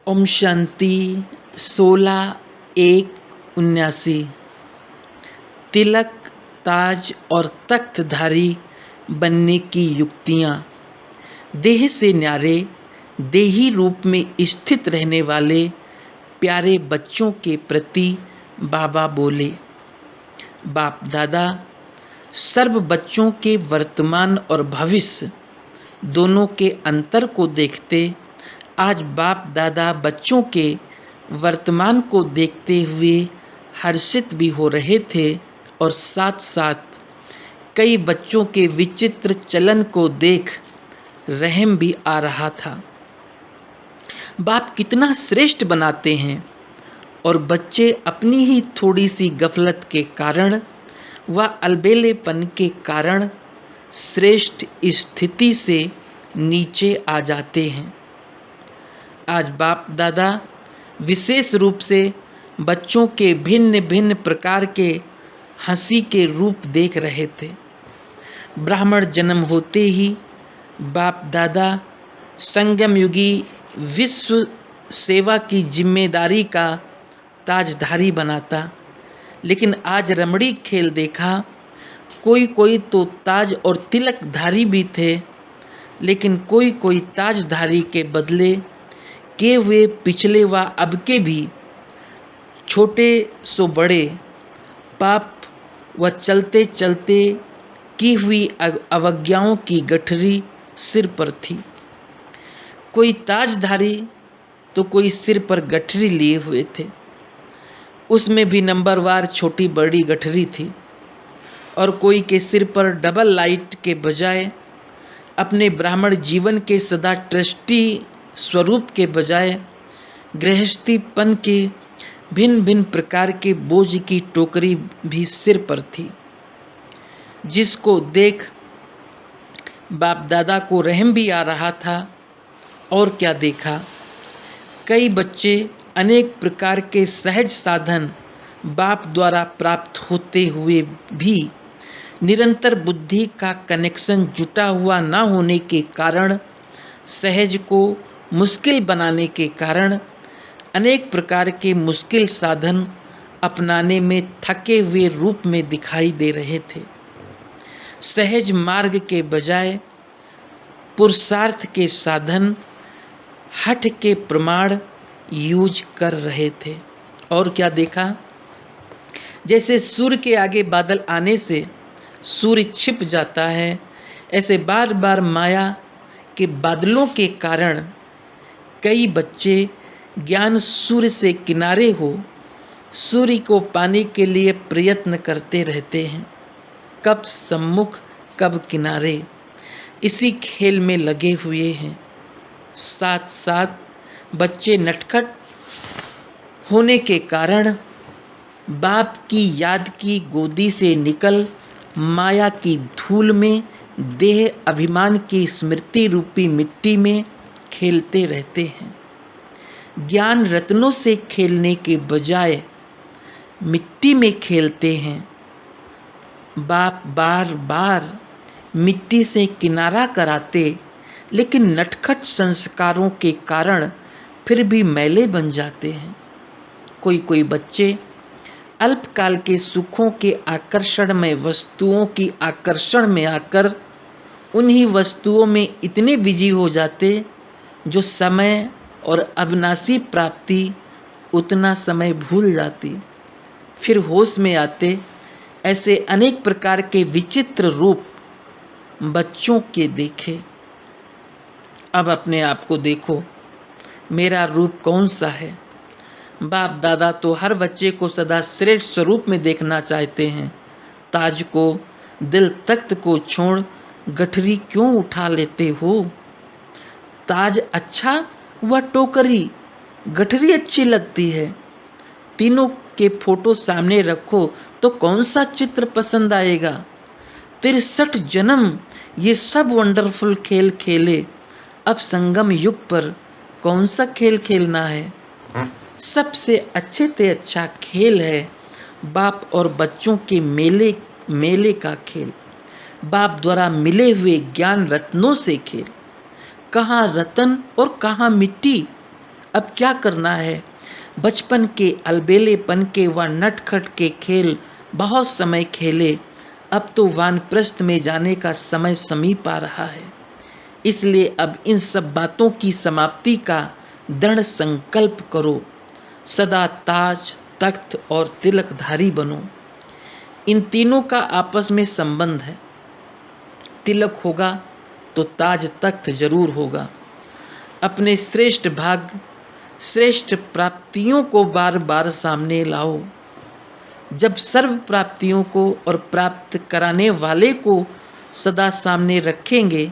ओम शांति 16/1/79। तिलक, ताज और तख्तधारी बनने की युक्तियाँ। देह से न्यारे, देही रूप में स्थित रहने वाले प्यारे बच्चों के प्रति बाबा बोले। बाप दादा सर्व बच्चों के वर्तमान और भविष्य दोनों के अंतर को देखते आज बाप दादा बच्चों के वर्तमान को देखते हुए हर्षित भी हो रहे थे और साथ साथ कई बच्चों के विचित्र चलन को देख रहम भी आ रहा था। बाप कितना श्रेष्ठ बनाते हैं और बच्चे अपनी ही थोड़ी सी गफलत के कारण व अलबेलेपन के कारण श्रेष्ठ स्थिति से नीचे आ जाते हैं। आज बाप दादा विशेष रूप से बच्चों के भिन्न भिन्न प्रकार के हंसी के रूप देख रहे थे। ब्राह्मण जन्म होते ही बाप दादा संगम युगी विश्व सेवा की जिम्मेदारी का ताजधारी बनाता, लेकिन आज रमणी खेल देखा। कोई कोई तो ताज और तिलकधारी भी थे, लेकिन कोई कोई ताजधारी के बदले किए हुए पिछले व अब के भी छोटे सो बड़े पाप व चलते चलते की हुई अवज्ञाओं की गठरी सिर पर थी। कोई ताजधारी तो कोई सिर पर गठरी लिए हुए थे, उसमें भी नंबरवार छोटी बड़ी गठरी थी। और कोई के सिर पर डबल लाइट के बजाय अपने ब्राह्मण जीवन के सदा ट्रस्टी स्वरूप के बजाय गृहस्थीपन के भिन्न भिन्न प्रकार के बोझ की टोकरी भी सिर पर थी, जिसको देख बाप दादा को रहम भी आ रहा था। और क्या देखा, कई बच्चे अनेक प्रकार के सहज साधन बाप द्वारा प्राप्त होते हुए भी निरंतर बुद्धि का कनेक्शन जुटा हुआ न होने के कारण, सहज को मुश्किल बनाने के कारण अनेक प्रकार के मुश्किल साधन अपनाने में थके हुए रूप में दिखाई दे रहे थे। सहज मार्ग के बजाय पुरुषार्थ के साधन हठ के प्रमाण यूज कर रहे थे। और क्या देखा, जैसे सूर्य के आगे बादल आने से सूर्य छिप जाता है, ऐसे बार बार माया के बादलों के कारण कई बच्चे ज्ञान सूर्य से किनारे हो सूर्य को पाने के लिए प्रयत्न करते रहते हैं। कब सम्मुख कब किनारे, इसी खेल में लगे हुए हैं। साथ साथ बच्चे नटखट होने के कारण बाप की याद की गोदी से निकल माया की धूल में देह अभिमान की स्मृति रूपी मिट्टी में खेलते रहते हैं। ज्ञान रत्नों से खेलने के बजाय मिट्टी में खेलते हैं। बाप बार बार मिट्टी से किनारा कराते, लेकिन नटखट संस्कारों के कारण फिर भी मैले बन जाते हैं। कोई कोई बच्चे अल्पकाल के सुखों के आकर्षण में वस्तुओं की आकर्षण में आकर उन्हीं वस्तुओं में इतने बिजी हो जाते जो समय और अविनाशी प्राप्ति उतना समय भूल जाती। फिर होश में आते। ऐसे अनेक प्रकार के विचित्र रूप बच्चों के देखे। अब अपने आप को देखो, मेरा रूप कौन सा है। बाप दादा तो हर बच्चे को सदा श्रेष्ठ स्वरूप में देखना चाहते हैं। ताज को, दिल तख्त को छोड़ गठरी क्यों उठा लेते हो। ताज अच्छा व टोकरी गठरी अच्छी लगती है। तीनों के फोटो सामने रखो तो कौन सा चित्र पसंद आएगा। 63 जन्म ये सब वंडरफुल खेल खेले, अब संगम युग पर कौन सा खेल खेलना है। सबसे अच्छे से अच्छा खेल है बाप और बच्चों के मेले का खेल। बाप द्वारा मिले हुए ज्ञान रत्नों से खेल। कहाँ रतन और कहाँ मिट्टी, अब क्या करना है? बचपन के अलबेलेपन के व नटखट के खेल बहुत समय खेले, अब तो वानप्रस्थ में जाने का समय समीप आ रहा है। इसलिए अब इन सब बातों की समाप्ति का दृढ़ संकल्प करो। सदा ताज, तख्त और तिलकधारी बनो। इन तीनों का आपस में संबंध है। तिलक होगा तो ताज तख्त जरूर होगा। अपने श्रेष्ठ भाग्य, श्रेष्ठ प्राप्तियों को बार बार सामने लाओ। जब सर्व प्राप्तियों को और प्राप्त कराने वाले को सदा सामने रखेंगे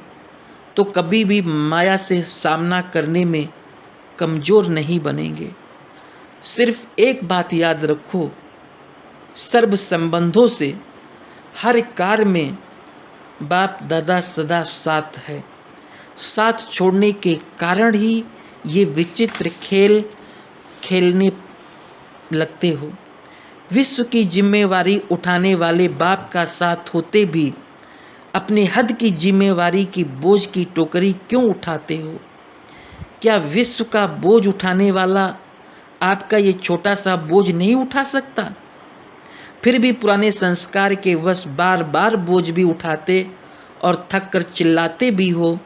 तो कभी भी माया से सामना करने में कमजोर नहीं बनेंगे। सिर्फ एक बात याद रखो, सर्व संबंधों से हर कार्य में बाप दादा सदा साथ है। साथ छोड़ने के कारण ही ये विचित्र खेल खेलने लगते हो। विश्व की जिम्मेवारी उठाने वाले बाप का साथ होते भी अपने हद की जिम्मेवारी की बोझ की टोकरी क्यों उठाते हो? क्या विश्व का बोझ उठाने वाला आपका ये छोटा सा बोझ नहीं उठा सकता? फिर भी पुराने संस्कार के वश बार बार बोझ भी उठाते और थक कर चिल्लाते भी हो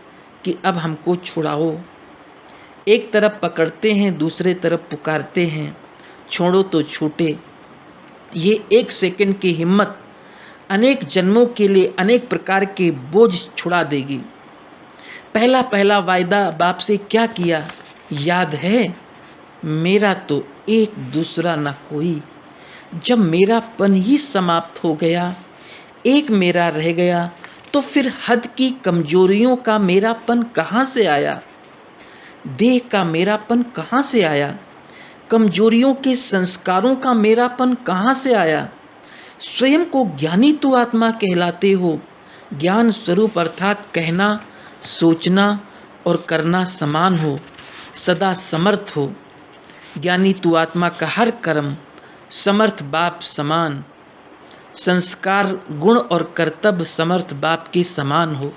कि अब हमको छुड़ाओ। एक तरफ पकड़ते हैं, दूसरे तरफ पुकारते हैं, छोड़ो तो छूटे। ये एक सेकंड की हिम्मत अनेक जन्मों के लिए अनेक प्रकार के बोझ छुड़ा देगी। पहला पहला वायदा बाप से क्या किया याद है? मेरा तो एक दूसरा ना कोई। जब मेरापन ही समाप्त हो गया, एक मेरा रह गया, तो फिर हद की कमजोरियों का मेरापन कहाँ से आया? देह का मेरापन कहाँ से आया? कमजोरियों के संस्कारों का मेरापन कहाँ से आया? स्वयं को ज्ञानी तू आत्मा कहलाते हो। ज्ञान स्वरूप अर्थात कहना, सोचना और करना समान हो, सदा समर्थ हो। ज्ञानी तू आत्मा का हर कर्म, समर्थ बाप समान। संस्कार, गुण और कर्तव्य समर्थ बाप के समान हो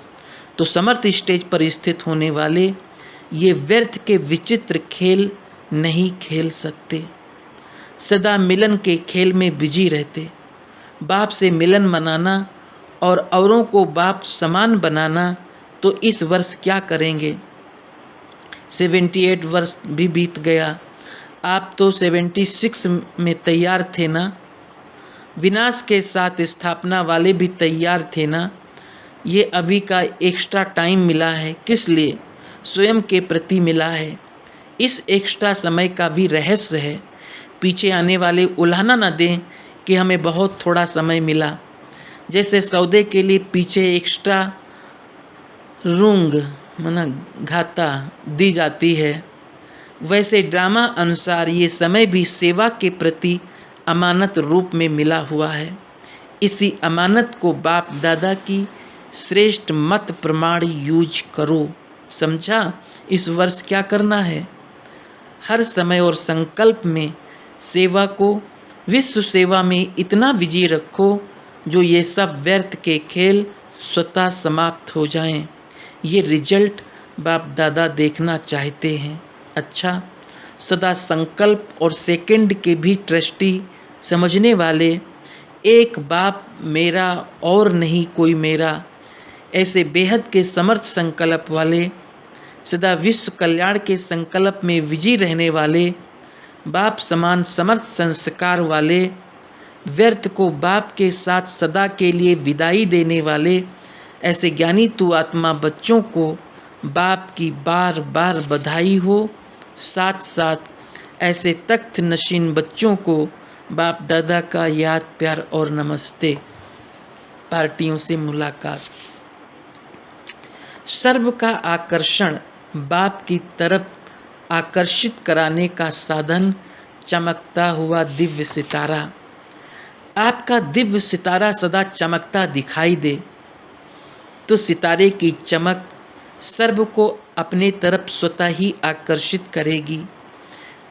तो समर्थ स्टेज पर स्थित होने वाले ये व्यर्थ के विचित्र खेल नहीं खेल सकते। सदा मिलन के खेल में बिजी रहते। बाप से मिलन मनाना और औरों को बाप समान बनाना, तो इस वर्ष क्या करेंगे? 78 वर्ष भी बीत गया। आप तो 76 में तैयार थे ना? विनाश के साथ स्थापना वाले भी तैयार थे ना? ये अभी का एक्स्ट्रा टाइम मिला है, किस लिए? स्वयं के प्रति मिला है। इस एक्स्ट्रा समय का भी रहस्य है। पीछे आने वाले उल्हाना न दें कि हमें बहुत थोड़ा समय मिला। जैसे सौदे के लिए पीछे एक्स्ट्रा रूंग मना घाता दी जाती है, वैसे ड्रामा अनुसार ये समय भी सेवा के प्रति अमानत रूप में मिला हुआ है। इसी अमानत को बाप दादा की श्रेष्ठ मत प्रमाण यूज करो। समझा? इस वर्ष क्या करना है? हर समय और संकल्प में सेवा को, विश्व सेवा में इतना विजयी रखो जो ये सब व्यर्थ के खेल स्वतः समाप्त हो जाएं। ये रिजल्ट बाप दादा देखना चाहते हैं। अच्छा, सदा संकल्प और सेकंड के भी ट्रस्टी समझने वाले, एक बाप मेरा और नहीं कोई मेरा, ऐसे बेहद के समर्थ संकल्प वाले, सदा विश्व कल्याण के संकल्प में विजयी रहने वाले, बाप समान समर्थ संस्कार वाले, व्यर्थ को बाप के साथ सदा के लिए विदाई देने वाले, ऐसे ज्ञानी तू आत्मा बच्चों को बाप की बार बार बधाई हो। साथ साथ ऐसे तख्त नशीन बच्चों को बाप दादा का याद, प्यार और नमस्ते। पार्टियों से मुलाकात। सर्व का आकर्षण बाप की तरफ आकर्षित कराने का साधन चमकता हुआ दिव्य सितारा। आपका दिव्य सितारा सदा चमकता दिखाई दे तो सितारे की चमक सर्व को अपने तरफ स्वतः ही आकर्षित करेगी।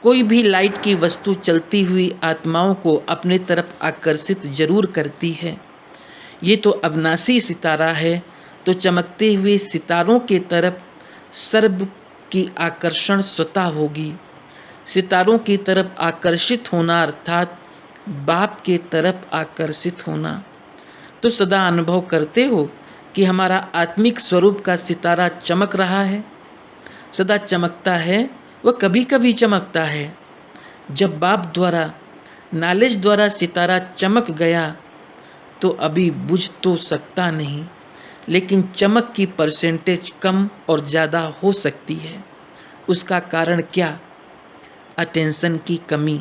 कोई भी लाइट की वस्तु चलती हुई आत्माओं को अपने तरफ आकर्षित जरूर करती है। ये तो अविनाशी सितारा है, तो चमकते हुए सितारों के तरफ सर्व की आकर्षण स्वतः होगी। सितारों की तरफ आकर्षित होना अर्थात बाप के तरफ आकर्षित होना। तो सदा अनुभव करते हो कि हमारा आत्मिक स्वरूप का सितारा चमक रहा है, सदा चमकता है, वह कभी कभी चमकता है। जब बाप द्वारा, नॉलेज द्वारा सितारा चमक गया तो अभी बुझ तो सकता नहीं, लेकिन चमक की परसेंटेज कम और ज़्यादा हो सकती है। उसका कारण क्या? अटेंशन की कमी।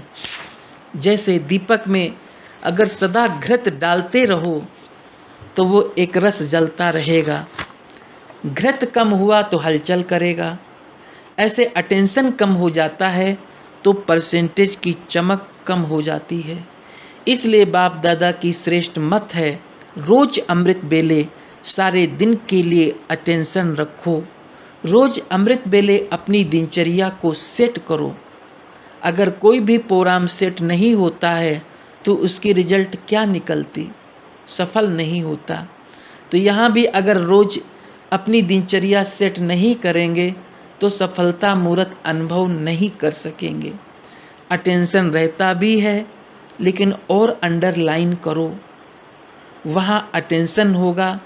जैसे दीपक में अगर सदा घृत डालते रहो तो वो एक रस जलता रहेगा, घृत कम हुआ तो हलचल करेगा। ऐसे अटेंशन कम हो जाता है तो परसेंटेज की चमक कम हो जाती है। इसलिए बाप दादा की श्रेष्ठ मत है, रोज अमृत बेले सारे दिन के लिए अटेंशन रखो। रोज अमृत बेले अपनी दिनचर्या को सेट करो। अगर कोई भी प्रोग्राम सेट नहीं होता है तो उसकी रिजल्ट क्या निकलती? सफल नहीं होता। तो यहाँ भी अगर रोज अपनी दिनचर्या सेट नहीं करेंगे तो सफलता मूर्त अनुभव नहीं कर सकेंगे। अटेंशन रहता भी है, लेकिन और अंडरलाइन करो। वहाँ अटेंशन होगा,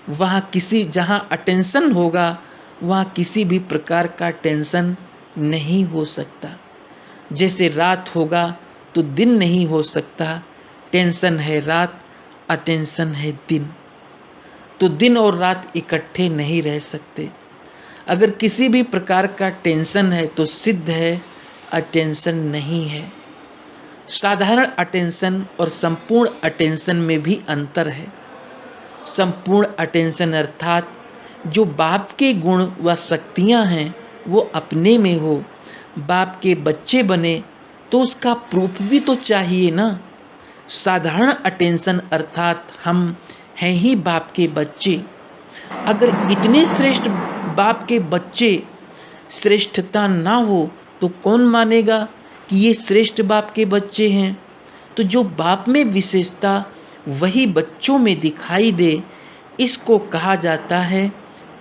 जहाँ अटेंशन होगा वहाँ किसी भी प्रकार का टेंशन नहीं हो सकता। जैसे रात होगा तो दिन नहीं हो सकता, टेंशन है रात, अटेंशन है दिन। तो दिन और रात इकट्ठे नहीं रह सकते। अगर किसी भी प्रकार का टेंशन है तो सिद्ध है अटेंशन नहीं है। साधारण अटेंशन और संपूर्ण अटेंशन में भी अंतर है। संपूर्ण अटेंशन अर्थात जो बाप के गुण व शक्तियां हैं वो अपने में हो, बाप के बच्चे बने तो उसका प्रूफ भी तो चाहिए ना। साधारण अटेंशन अर्थात हम हैं ही बाप के बच्चे। अगर इतने श्रेष्ठ बाप के बच्चे श्रेष्ठता ना हो तो कौन मानेगा कि ये श्रेष्ठ बाप के बच्चे हैं? तो जो बाप में विशेषता वही बच्चों में दिखाई दे, इसको कहा जाता है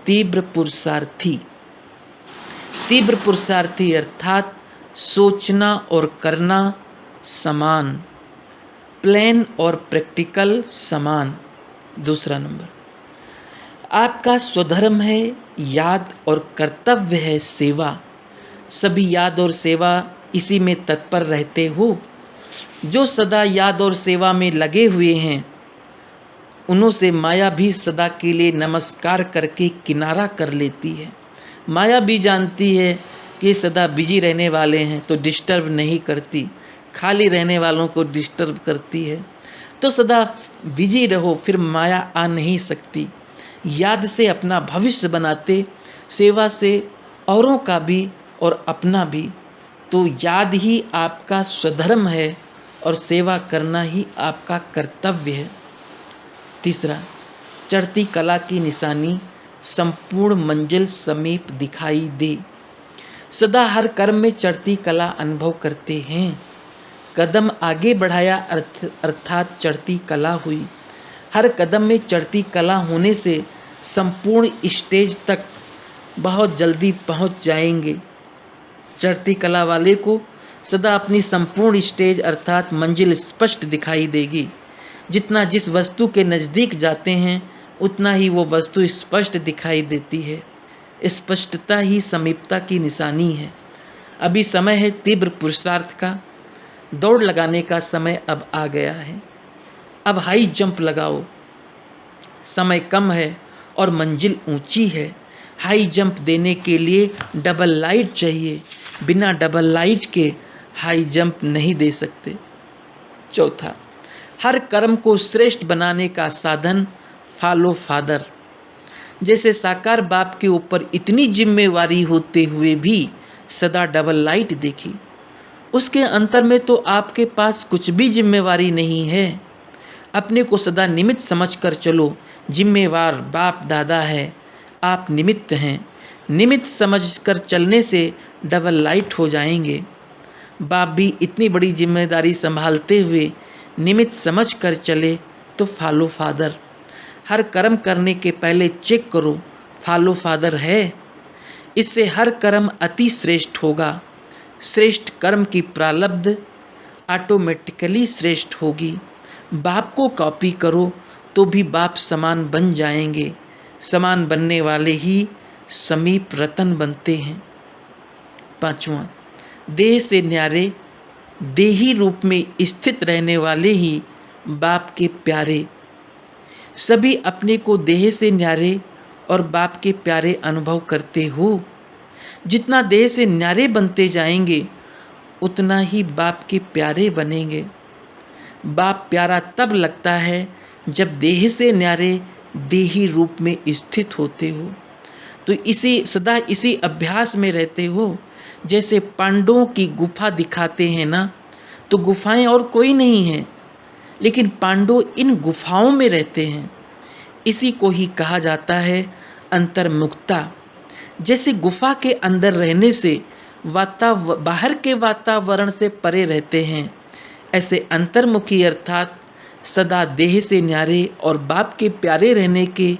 तीव्र पुरुषार्थी। तीव्र पुरुषार्थी अर्थात सोचना और करना समान, प्लान और प्रैक्टिकल समान। दूसरा नंबर, आपका स्वधर्म है याद और कर्तव्य है सेवा। सभी याद और सेवा इसी में तत्पर रहते हो। जो सदा याद और सेवा में लगे हुए हैं उन्हों से माया भी सदा के लिए नमस्कार करके किनारा कर लेती है। माया भी जानती है कि सदा बिजी रहने वाले हैं तो डिस्टर्ब नहीं करती, खाली रहने वालों को डिस्टर्ब करती है। तो सदा बिजी रहो, फिर माया आ नहीं सकती। याद से अपना भविष्य बनाते, सेवा से औरों का भी और अपना भी। तो याद ही आपका स्वधर्म है और सेवा करना ही आपका कर्तव्य है। तीसरा, चढ़ती कला की निशानी संपूर्ण मंजिल समीप दिखाई दे। सदा हर कर्म में चढ़ती कला अनुभव करते हैं। कदम आगे बढ़ाया अर्थात चढ़ती कला हुई। हर कदम में चढ़ती कला होने से संपूर्ण स्टेज तक बहुत जल्दी पहुंच जाएंगे। चढ़ती कला वाले को सदा अपनी संपूर्ण स्टेज अर्थात मंजिल स्पष्ट दिखाई देगी। जितना जिस वस्तु के नज़दीक जाते हैं उतना ही वो वस्तु स्पष्ट दिखाई देती है। स्पष्टता ही समीपता की निशानी है। अभी समय है तीव्र पुरुषार्थ का, दौड़ लगाने का समय अब आ गया है। अब हाई जंप लगाओ। समय कम है और मंजिल ऊंची है। हाई जंप देने के लिए डबल लाइट चाहिए, बिना डबल लाइट के हाई जंप नहीं दे सकते। चौथा, हर कर्म को श्रेष्ठ बनाने का साधन फॉलो फादर। जैसे साकार बाप के ऊपर इतनी जिम्मेवारी होते हुए भी सदा डबल लाइट देखी, उसके अंतर में तो आपके पास कुछ भी जिम्मेवारी नहीं है। अपने को सदा निमित्त समझकर चलो। जिम्मेवार बाप दादा है, आप निमित्त हैं। निमित्त समझकर चलने से डबल लाइट हो जाएंगे। बाप भी इतनी बड़ी जिम्मेदारी संभालते हुए निमित्त समझकर चले तो फॉलो फादर। हर कर्म करने के पहले चेक करो फॉलो फादर है। इससे हर कर्म अति श्रेष्ठ होगा। श्रेष्ठ कर्म की प्रारब्ध ऑटोमेटिकली श्रेष्ठ होगी। बाप को कॉपी करो तो भी बाप समान बन जाएंगे। समान बनने वाले ही समीप रतन बनते हैं। पांचवा, देह से न्यारे, देही रूप में स्थित रहने वाले ही बाप के प्यारे। सभी अपने को देह से न्यारे और बाप के प्यारे अनुभव करते हो। जितना देह से न्यारे बनते जाएंगे उतना ही बाप के प्यारे बनेंगे। बाप प्यारा तब लगता है जब देह से न्यारे देही रूप में स्थित होते हो। तो सदा इसी अभ्यास में रहते हो। जैसे पांडवों की गुफा दिखाते हैं ना, तो गुफाएं और कोई नहीं है, लेकिन पांडव इन गुफाओं में रहते हैं। इसी को ही कहा जाता है अंतर्मुखता। जैसे गुफा के अंदर रहने से बाहर के वातावरण से परे रहते हैं, ऐसे अंतर्मुखी अर्थात सदा देह से न्यारे और बाप के प्यारे रहने के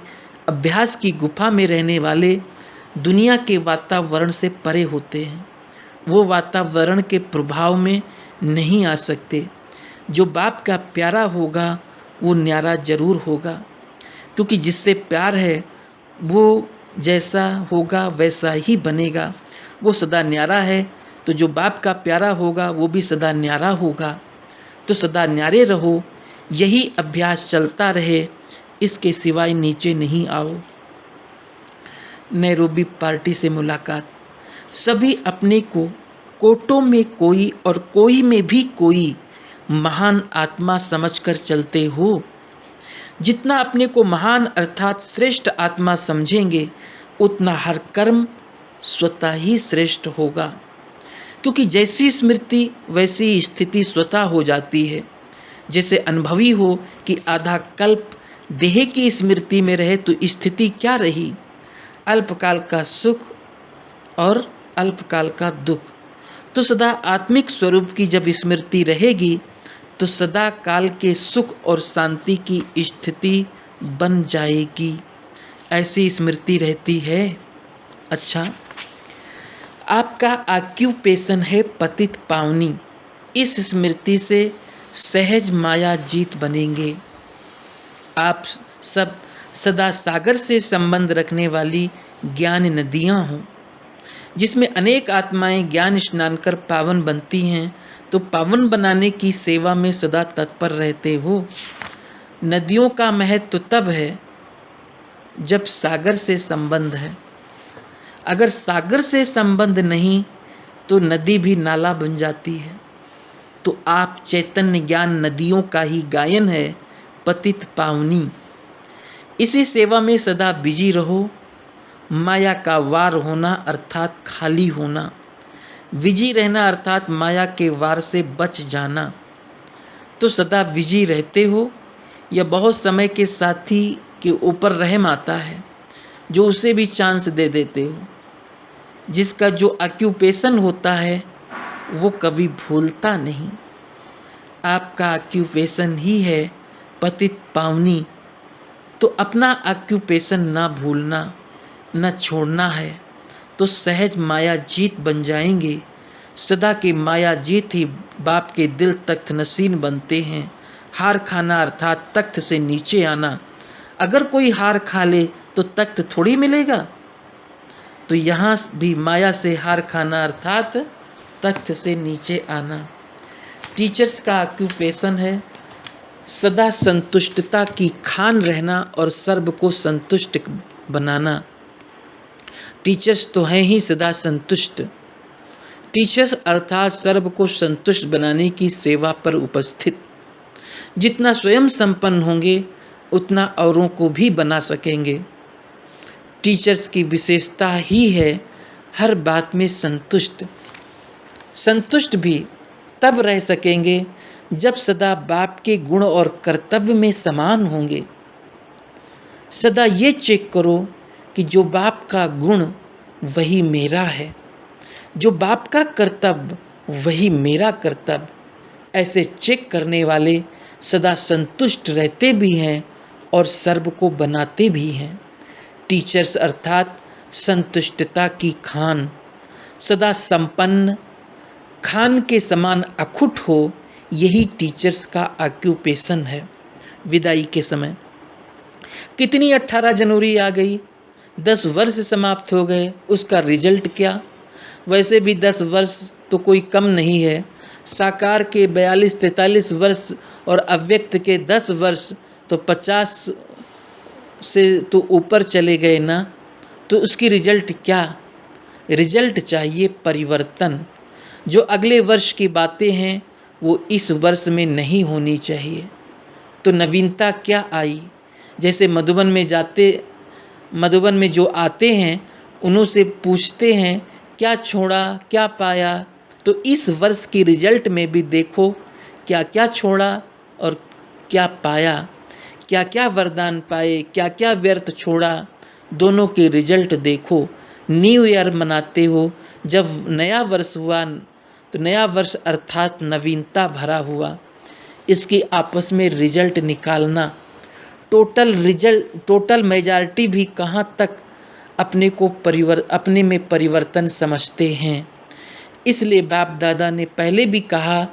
अभ्यास की गुफा में रहने वाले दुनिया के वातावरण से परे होते हैं। वो वातावरण के प्रभाव में नहीं आ सकते। जो बाप का प्यारा होगा वो न्यारा जरूर होगा, क्योंकि जिससे प्यार है वो जैसा होगा वैसा ही बनेगा। वो सदा न्यारा है, तो जो बाप का प्यारा होगा वो भी सदा न्यारा होगा। तो सदा न्यारे रहो, यही अभ्यास चलता रहे, इसके सिवाय नीचे नहीं आओ। नैरोबी पार्टी से मुलाकात। सभी अपने को कोटों में कोई और कोई में भी कोई महान आत्मा समझकर चलते हो। जितना अपने को महान अर्थात श्रेष्ठ आत्मा समझेंगे उतना हर कर्म स्वतः ही श्रेष्ठ होगा, क्योंकि जैसी स्मृति वैसी स्थिति स्वतः हो जाती है। जैसे अनुभवी हो कि आधा कल्प देह की स्मृति में रहे तो स्थिति क्या रही, अल्पकाल का सुख और अल्पकाल का दुख। तो सदा आत्मिक स्वरूप की जब स्मृति रहेगी तो सदा काल के सुख और शांति की स्थिति बन जाएगी। ऐसी स्मृति रहती है। अच्छा, आपका ऑक्यूपेशन है पतित पावनी। इस स्मृति से सहज माया जीत बनेंगे। आप सब सदा सागर से संबंध रखने वाली ज्ञान नदियां हों, जिसमें अनेक आत्माएं ज्ञान स्नान कर पावन बनती हैं। तो पावन बनाने की सेवा में सदा तत्पर रहते हो। नदियों का महत्व तब है जब सागर से संबंध है। अगर सागर से संबंध नहीं तो नदी भी नाला बन जाती है। तो आप चैतन्य ज्ञान नदियों का ही गायन है पतित पावनी। इसी सेवा में सदा बिजी रहो। माया का वार होना अर्थात खाली होना, विजी रहना अर्थात माया के वार से बच जाना। तो सदा विजी रहते हो या बहुत समय के साथी के ऊपर रहम आता है जो उसे भी चांस दे देते हो। जिसका जो ऑक्यूपेशन होता है वो कभी भूलता नहीं। आपका ऑक्यूपेशन ही है पतित पावनी। तो अपना ऑक्यूपेशन ना भूलना, न छोड़ना है। तो सहज माया जीत बन जाएंगे। सदा की माया जीत ही बाप के दिल तख्त नसीन बनते हैं। हार खाना अर्थात तख्त से नीचे आना। अगर कोई हार खा ले तो तख्त थोड़ी मिलेगा। तो यहाँ भी माया से हार खाना अर्थात तख्त से नीचे आना। टीचर्स का ऑक्यूपेशन है सदा संतुष्टता की खान रहना और सर्व को संतुष्ट बनाना। टीचर्स तो हैं ही सदा संतुष्ट। टीचर्स अर्थात सर्व को संतुष्ट बनाने की सेवा पर उपस्थित। जितना स्वयं संपन्न होंगे उतना औरों को भी बना सकेंगे। टीचर्स की विशेषता ही है हर बात में संतुष्ट। संतुष्ट भी तब रह सकेंगे जब सदा बाप के गुण और कर्तव्य में समान होंगे। सदा ये चेक करो कि जो बाप का गुण वही मेरा है, जो बाप का कर्तव्य वही मेरा कर्तव्य। ऐसे चेक करने वाले सदा संतुष्ट रहते भी हैं और सर्व को बनाते भी हैं। टीचर्स अर्थात संतुष्टता की खान, सदा संपन्न, खान के समान अखुट हो, यही टीचर्स का ऑक्यूपेशन है। विदाई के समय कितनी 18 जनवरी आ गई, 10 वर्ष समाप्त हो गए, उसका रिजल्ट क्या? वैसे भी 10 वर्ष तो कोई कम नहीं है। साकार के 42-43 वर्ष और अव्यक्त के 10 वर्ष तो 50 से तो ऊपर चले गए ना। तो उसकी रिजल्ट क्या? रिजल्ट चाहिए परिवर्तन। जो अगले वर्ष की बातें हैं वो इस वर्ष में नहीं होनी चाहिए। तो नवीनता क्या आई? जैसे मधुबन में जो आते हैं उन्हों से पूछते हैं क्या छोड़ा, क्या पाया। तो इस वर्ष की रिजल्ट में भी देखो क्या क्या छोड़ा और क्या पाया, क्या क्या वरदान पाए, क्या क्या व्यर्थ छोड़ा। दोनों के रिजल्ट देखो। न्यू ईयर मनाते हो, जब नया वर्ष हुआ तो नया वर्ष अर्थात नवीनता भरा हुआ, इसकी आपस में रिजल्ट निकालना। टोटल मेजॉरिटी भी कहाँ तक अपने में परिवर्तन समझते हैं। इसलिए बाप दादा ने पहले भी कहा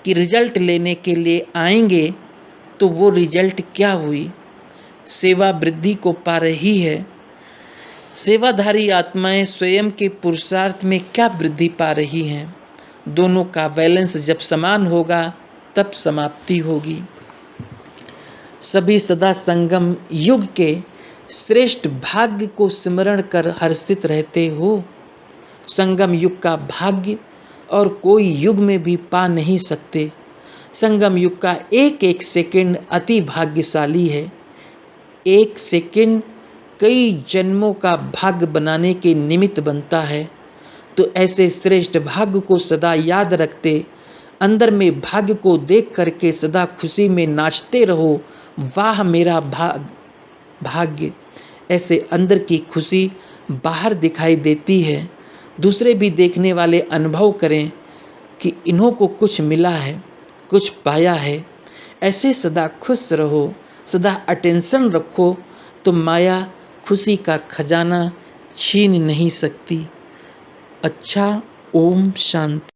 कि रिजल्ट लेने के लिए आएंगे, तो वो रिजल्ट क्या हुई? सेवा वृद्धि को पा रही है। सेवाधारी आत्माएं स्वयं के पुरुषार्थ में क्या वृद्धि पा रही हैं? दोनों का बैलेंस जब समान होगा तब समाप्ति होगी। सभी सदा संगम युग के श्रेष्ठ भाग्य को स्मरण कर हर्षित रहते हो। संगम युग का भाग्य और कोई युग में भी पा नहीं सकते। संगम युग का एक एक सेकंड अति भाग्यशाली है। एक सेकंड कई जन्मों का भाग्य बनाने के निमित्त बनता है। तो ऐसे श्रेष्ठ भाग्य को सदा याद रखते, अंदर में भाग्य को देख करके सदा खुशी में नाचते रहो। वाह मेरा भाग्य। ऐसे अंदर की खुशी बाहर दिखाई देती है। दूसरे भी देखने वाले अनुभव करें कि इन्हों को कुछ मिला है, कुछ पाया है। ऐसे सदा खुश रहो, सदा अटेंशन रखो, तो माया खुशी का खजाना छीन नहीं सकती। अच्छा, ओम शांति।